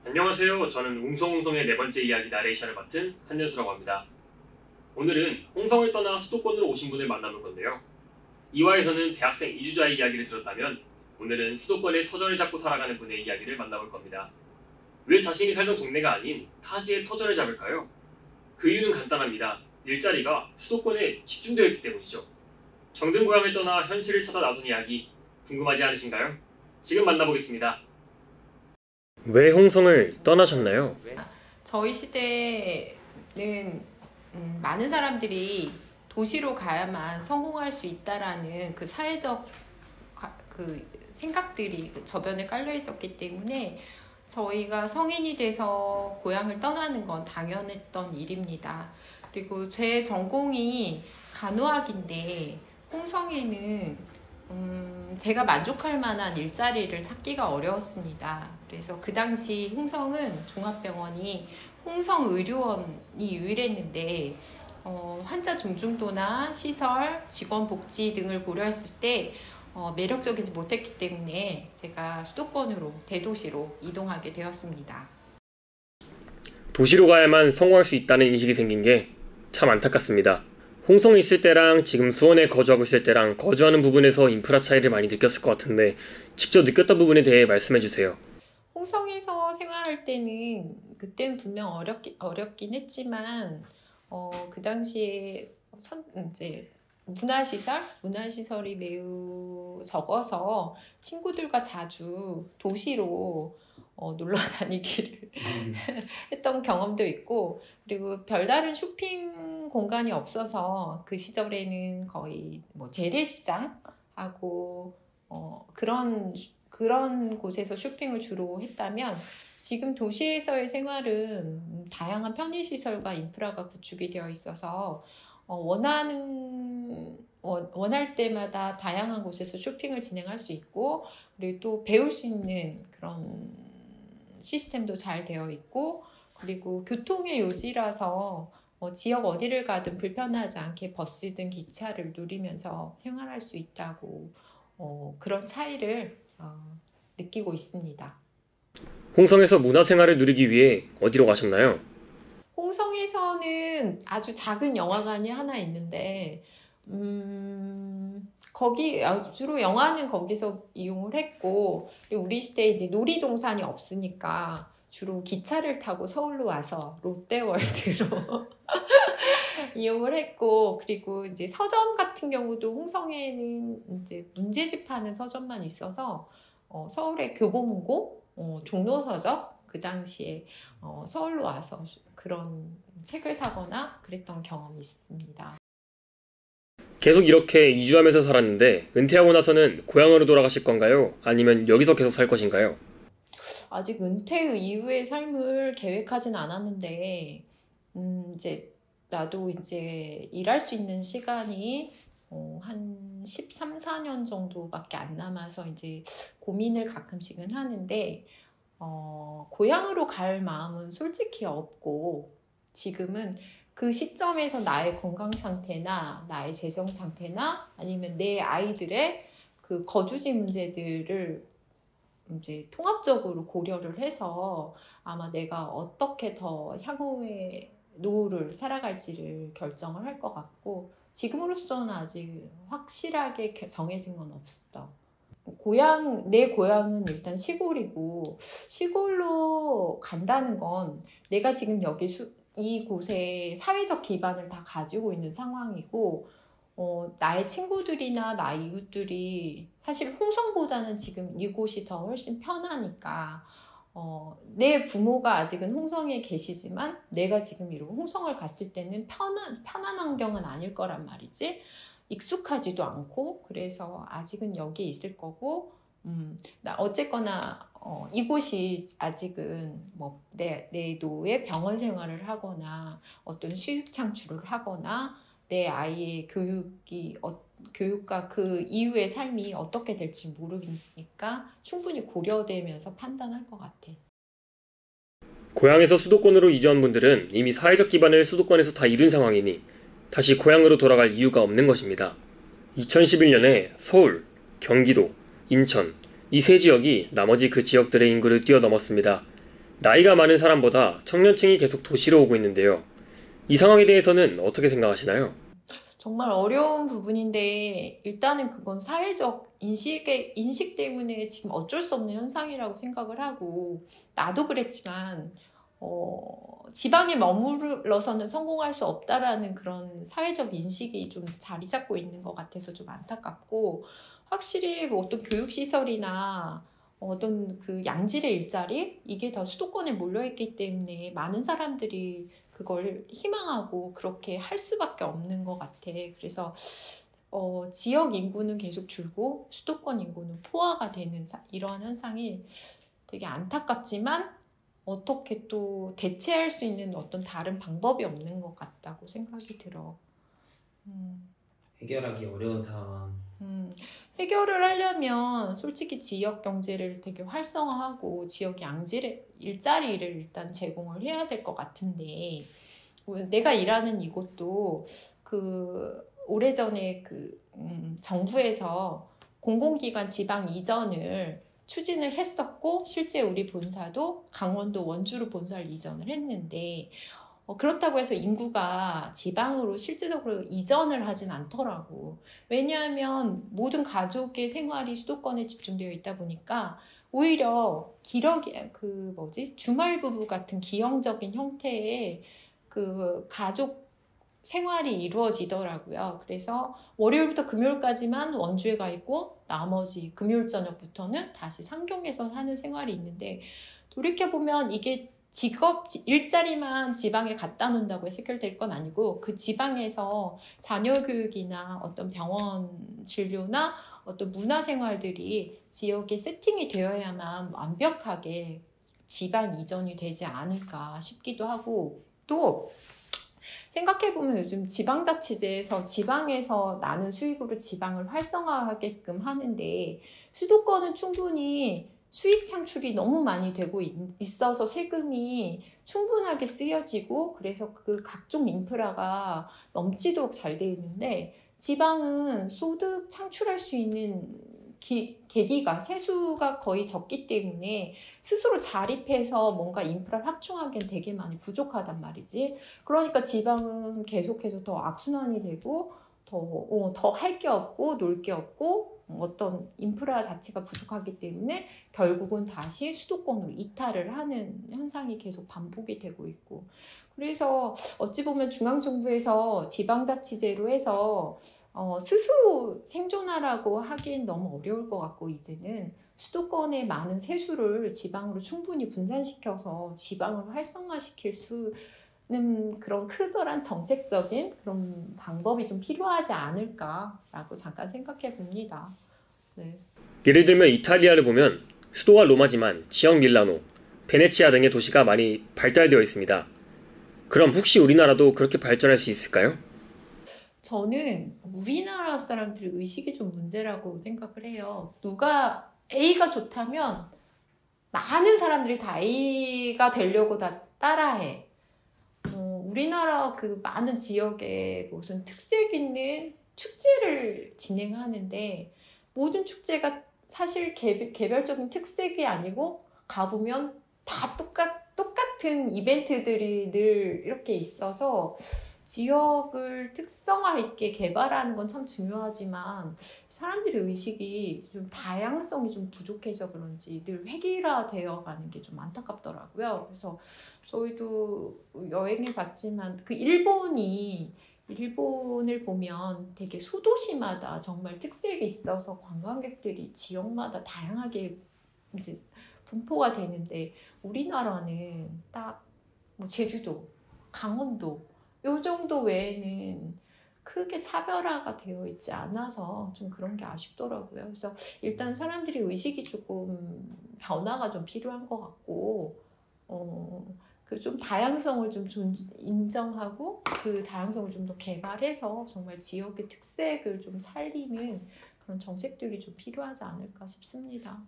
안녕하세요. 저는 웅성웅성의 네 번째 이야기 나레이션을 맡은 한윤수라고 합니다. 오늘은 홍성을 떠나 수도권으로 오신 분을 만나볼 건데요. 이화에서는 대학생 이주자의 이야기를 들었다면 오늘은 수도권의 터전을 잡고 살아가는 분의 이야기를 만나볼 겁니다. 왜 자신이 살던 동네가 아닌 타지의 터전을 잡을까요? 그 이유는 간단합니다. 일자리가 수도권에 집중되어 있기 때문이죠. 정든 고향을 떠나 현실을 찾아 나선 이야기 궁금하지 않으신가요? 지금 만나보겠습니다. 왜 홍성을 떠나셨나요? 저희 시대는 많은 사람들이 도시로 가야만 성공할 수 있다라는 그 사회적 그 생각들이 저변에 깔려 있었기 때문에 저희가 성인이 돼서 고향을 떠나는 건 당연했던 일입니다. 그리고 제 전공이 간호학인데 홍성에는 제가 만족할 만한 일자리를 찾기가 어려웠습니다. 그래서 그 당시 홍성은 종합병원이 홍성의료원이 유일했는데 환자 중증도나 시설, 직원 복지 등을 고려했을 때 매력적이지 못했기 때문에 제가 수도권으로, 대도시로 이동하게 되었습니다. 도시로 가야만 성공할 수 있다는 인식이 생긴 게 참 안타깝습니다. 홍성에 있을 때랑 지금 수원에 거주하고 있을 때랑 거주하는 부분에서 인프라 차이를 많이 느꼈을 것 같은데 직접 느꼈던 부분에 대해 말씀해 주세요. 홍성에서 생활할 때는 그때는 분명 어렵긴 했지만 그 당시에 이제 문화시설이 매우 적어서 친구들과 자주 도시로 놀러 다니기를 했던 경험도 있고, 그리고 별다른 쇼핑 공간이 없어서 그 시절에는 거의 뭐 재래시장하고 그런 곳에서 쇼핑을 주로 했다면, 지금 도시에서의 생활은 다양한 편의시설과 인프라가 구축이 되어 있어서 원할 때마다 다양한 곳에서 쇼핑을 진행할 수 있고, 그리고 또 배울 수 있는 그런 시스템도 잘 되어 있고, 그리고 교통의 요지라서 지역 어디를 가든 불편하지 않게 버스든 기차를 누리면서 생활할 수 있다고 그런 차이를 느끼고 있습니다. 홍성에서 문화생활을 누리기 위해 어디로 가셨나요? 홍성에서는 아주 작은 영화관이 하나 있는데 거기 주로 영화는 거기서 이용을 했고, 그리고 우리 시대에 이제 놀이동산이 없으니까 주로 기차를 타고 서울로 와서 롯데월드로 이용을 했고, 그리고 이제 서점 같은 경우도 홍성에는 이제 문제집 하는 서점만 있어서 서울의 교보문고, 종로서점, 그 당시에 서울로 와서 그런 책을 사거나 그랬던 경험이 있습니다. 계속 이렇게 이주하면서 살았는데 은퇴하고 나서는 고향으로 돌아가실 건가요? 아니면 여기서 계속 살 것인가요? 아직 은퇴 이후의 삶을 계획하진 않았는데 이제 나도 이제 일할 수 있는 시간이 한 13, 14년 정도밖에 안 남아서 이제 고민을 가끔씩은 하는데 고향으로 갈 마음은 솔직히 없고, 지금은 그 시점에서 나의 건강 상태나 나의 재정 상태나 아니면 내 아이들의 그 거주지 문제들을 이제 통합적으로 고려를 해서 아마 내가 어떻게 더 향후의 노후를 살아갈지를 결정을 할 것 같고, 지금으로서는 아직 확실하게 정해진 건 없어. 내 고향은 일단 시골이고, 시골로 간다는 건 내가 지금 여기 이곳에 사회적 기반을 다 가지고 있는 상황이고, 나의 친구들이나 나의 이웃들이 사실 홍성보다는 지금 이곳이 더 훨씬 편하니까 내 부모가 아직은 홍성에 계시지만 내가 지금 이러고 홍성을 갔을 때는 편한 환경은 아닐 거란 말이지. 익숙하지도 않고, 그래서 아직은 여기에 있을 거고, 어쨌거나 이곳이 아직은 뭐 내 노후에 병원 생활을 하거나 어떤 수익 창출을 하거나 내 아이의 교육과 그 이후의 삶이 어떻게 될지 모르니까 충분히 고려되면서 판단할 것 같아. 고향에서 수도권으로 이주한 분들은 이미 사회적 기반을 수도권에서 다 이룬 상황이니 다시 고향으로 돌아갈 이유가 없는 것입니다. 2011년에 서울, 경기도, 인천 이 세 지역이 나머지 그 지역들의 인구를 뛰어넘었습니다. 나이가 많은 사람보다 청년층이 계속 도시로 오고 있는데요. 이 상황에 대해서는 어떻게 생각하시나요? 정말 어려운 부분인데 일단은 그건 사회적 인식 때문에 지금 어쩔 수 없는 현상이라고 생각을 하고 나도 그랬지만 지방에 머물러서는 성공할 수 없다라는 그런 사회적 인식이 좀 자리 잡고 있는 것 같아서 좀 안타깝고 확실히 뭐 어떤 교육시설이나 어떤 그 양질의 일자리 이게 다 수도권에 몰려있기 때문에 많은 사람들이 그걸 희망하고 그렇게 할 수밖에 없는 것 같아. 그래서 지역 인구는 계속 줄고 수도권 인구는 포화가 되는 이러한 현상이 되게 안타깝지만 어떻게 또 대체할 수 있는 어떤 다른 방법이 없는 것 같다고 생각이 들어. 해결하기 어려운 상황. 해결을 하려면 솔직히 지역 경제를 되게 활성화하고 지역 양질의 일자리를 일단 제공을 해야 될 것 같은데 내가 일하는 이곳도 그 오래전에 정부에서 공공기관 지방 이전을 추진을 했었고 실제 우리 본사도 강원도 원주로 본사를 이전을 했는데 그렇다고 해서 인구가 지방으로 실질적으로 이전을 하진 않더라고. 왜냐하면 모든 가족의 생활이 수도권에 집중되어 있다 보니까 오히려 주말 부부 같은 기형적인 형태의 그 가족 생활이 이루어지더라고요. 그래서 월요일부터 금요일까지만 원주에 가 있고 나머지 금요일 저녁부터는 다시 상경에서 사는 생활이 있는데 돌이켜보면 이게 일자리만 지방에 갖다 놓는다고 해서 해결될 건 아니고 그 지방에서 자녀 교육이나 어떤 병원 진료나 어떤 문화생활들이 지역에 세팅이 되어야만 완벽하게 지방 이전이 되지 않을까 싶기도 하고 또 생각해보면 요즘 지방자치제에서 지방에서 나는 수익으로 지방을 활성화하게끔 하는데 수도권은 충분히 수익 창출이 너무 많이 되고 있어서 세금이 충분하게 쓰여지고 그래서 그 각종 인프라가 넘치도록 잘 돼 있는데 지방은 소득 창출할 수 있는 계기가 세수가 거의 적기 때문에 스스로 자립해서 뭔가 인프라 확충하기엔 되게 많이 부족하단 말이지. 그러니까 지방은 계속해서 더 악순환이 되고 더 할 게 없고 놀 게 없고 어떤 인프라 자체가 부족하기 때문에 결국은 다시 수도권으로 이탈을 하는 현상이 계속 반복이 되고 있고 그래서 어찌 보면 중앙정부에서 지방자치제로 해서 스스로 생존하라고 하기엔 너무 어려울 것 같고 이제는 수도권의 많은 세수를 지방으로 충분히 분산시켜서 지방을 활성화시킬 수는 그런 크더란 정책적인 그런 방법이 좀 필요하지 않을까라고 잠깐 생각해 봅니다. 네. 예를 들면 이탈리아를 보면 수도가 로마지만 지역 밀라노, 베네치아 등의 도시가 많이 발달되어 있습니다. 그럼 혹시 우리나라도 그렇게 발전할 수 있을까요? 저는 우리나라 사람들의 의식이 좀 문제라고 생각을 해요. 누가 A가 좋다면 많은 사람들이 다 A가 되려고 다 따라해. 우리나라 그 많은 지역에 무슨 특색 있는 축제를 진행하는데 모든 축제가 사실 개별적인 특색이 아니고 가보면 다 똑같은 이벤트들이 늘 이렇게 있어서 지역을 특성화 있게 개발하는 건 참 중요하지만 사람들의 의식이 좀 다양성이 좀 부족해서 그런지 늘 획일화되어 가는 게 좀 안타깝더라고요. 그래서 저희도 여행을 갔지만 그 일본을 보면 되게 소도시마다 정말 특색이 있어서 관광객들이 지역마다 다양하게 이제 분포가 되는데 우리나라는 딱 뭐 제주도, 강원도 요 정도 외에는 크게 차별화가 되어 있지 않아서 좀 그런 게 아쉽더라고요. 그래서 일단 사람들이 의식이 조금 변화가 좀 필요한 것 같고 그 좀 다양성을 좀 인정하고 그 다양성을 좀 더 개발해서 정말 지역의 특색을 좀 살리는 그런 정책들이 좀 필요하지 않을까 싶습니다.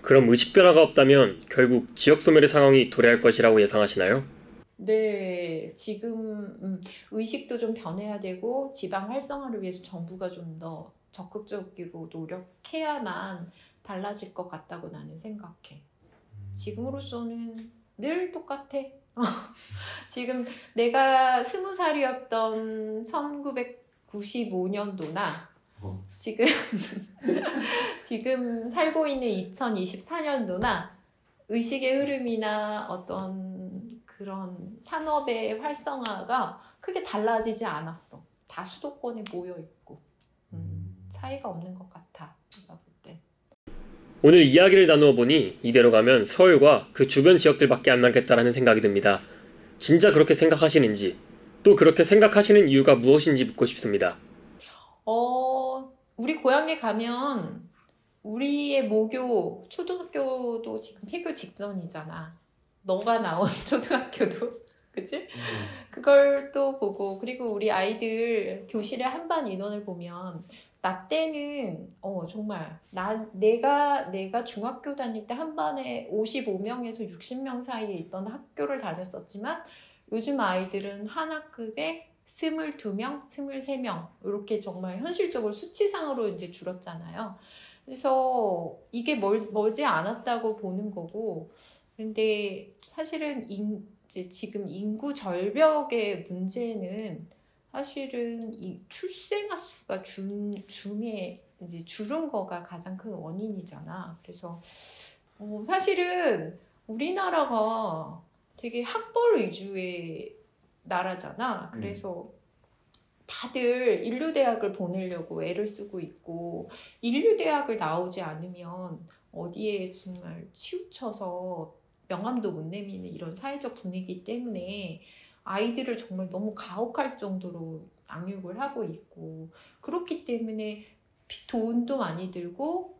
그럼 의식 변화가 없다면 결국 지역 소멸의 상황이 도래할 것이라고 예상하시나요? 네, 지금 의식도 좀 변해야 되고 지방 활성화를 위해서 정부가 좀 더 적극적으로 노력해야만 달라질 것 같다고 나는 생각해. 지금으로서는 늘 똑같아. 지금 내가 20살이었던 1995년도나 지금 지금 살고 있는 2024년도나 의식의 흐름이나 어떤 그런 산업의 활성화가 크게 달라지지 않았어. 다 수도권에 모여 있고 차이가 없는 것 같아. 내가 볼 때. 오늘 이야기를 나누어 보니 이대로 가면 서울과 그 주변 지역들밖에 안 남겠다라는 생각이 듭니다. 진짜 그렇게 생각하시는지, 또 그렇게 생각하시는 이유가 무엇인지 묻고 싶습니다. 우리 고향에 가면 우리의 모교 초등학교도 지금 폐교 직전이잖아. 너가 나온 초등학교도 그치? 그걸 또 보고, 그리고 우리 아이들 교실의 한반 인원을 보면 나 때는 정말 내가 중학교 다닐 때 한 반에 55명에서 60명 사이에 있던 학교를 다녔었지만 요즘 아이들은 한 학급에 22명, 23명 이렇게 정말 현실적으로 수치상으로 이제 줄었잖아요. 그래서 이게 멀지 않았다고 보는 거고, 근데 사실은 이제 지금 인구 절벽의 문제는 사실은 이 출생아 수가 이제 줄은 거가 가장 큰 원인이잖아. 그래서 사실은 우리나라가 되게 학벌 위주의 나라잖아. 그래서 다들 인류대학을 보내려고 애를 쓰고 있고, 인류대학을 나오지 않으면 어디에 정말 치우쳐서 명함도 못 내미는 이런 사회적 분위기 때문에 아이들을 정말 너무 가혹할 정도로 양육을 하고 있고, 그렇기 때문에 돈도 많이 들고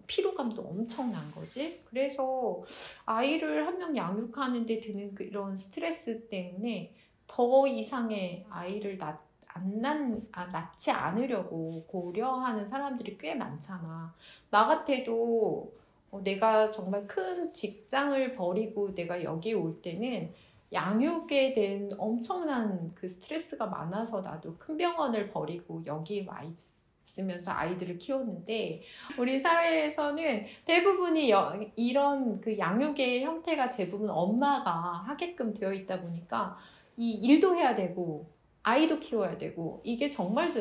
피로감도 엄청난 거지. 그래서 아이를 한 명 양육하는데 드는 이런 스트레스 때문에 더 이상의 아이를 낳지 않으려고 고려하는 사람들이 꽤 많잖아. 나 같아도 내가 정말 큰 직장을 버리고 내가 여기 올 때는 양육에 대한 엄청난 그 스트레스가 많아서 나도 큰 병원을 버리고 여기 와 있으면서 아이들을 키웠는데, 우리 사회에서는 대부분이 이런 그 양육의 형태가 대부분 엄마가 하게끔 되어 있다 보니까 이 일도 해야 되고 아이도 키워야 되고 이게 정말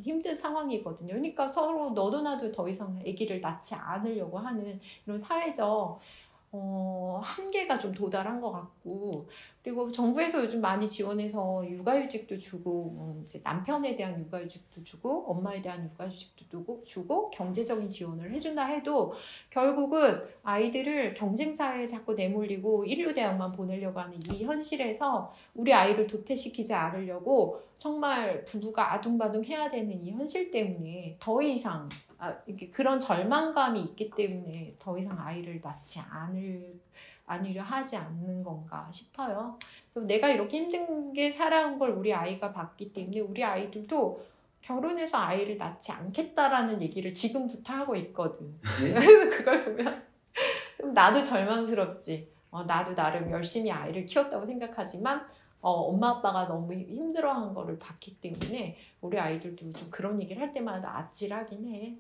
힘든 상황이거든요. 그러니까 서로 너도 나도 더 이상 아기를 낳지 않으려고 하는 이런 사회적 한계가 좀 도달한 것 같고, 그리고 정부에서 요즘 많이 지원해서 육아휴직도 주고, 이제 남편에 대한 육아휴직도 주고, 엄마에 대한 육아휴직도 주고, 경제적인 지원을 해준다 해도 결국은 아이들을 경쟁사회에 자꾸 내몰리고 인류대학만 보내려고 하는 이 현실에서 우리 아이를 도태시키지 않으려고 정말 부부가 아둥바둥 해야 되는 이 현실 때문에 더 이상 그런 절망감이 있기 때문에 더 이상 아이를 낳지 않으려 하지 않는 건가 싶어요. 그래서 내가 이렇게 힘들게 살아온 걸 우리 아이가 봤기 때문에 우리 아이들도 결혼해서 아이를 낳지 않겠다라는 얘기를 지금부터 하고 있거든. 그래서 그걸 보면 좀 나도 절망스럽지. 나도 나름 열심히 아이를 키웠다고 생각하지만 엄마 아빠가 너무 힘들어하는 거를 봤기 때문에 우리 아이들도 좀 그런 얘기를 할 때마다 아찔하긴 해.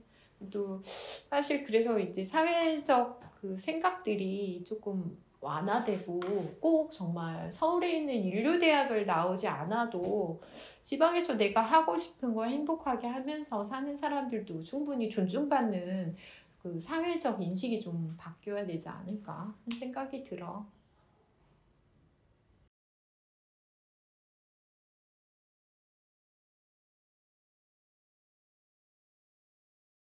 또 사실 그래서 이제 사회적 그 생각들이 조금 완화되고, 꼭 정말 서울에 있는 인류대학을 나오지 않아도 지방에서 내가 하고 싶은 거 행복하게 하면서 사는 사람들도 충분히 존중받는 그 사회적 인식이 좀 바뀌어야 되지 않을까 하는 생각이 들어.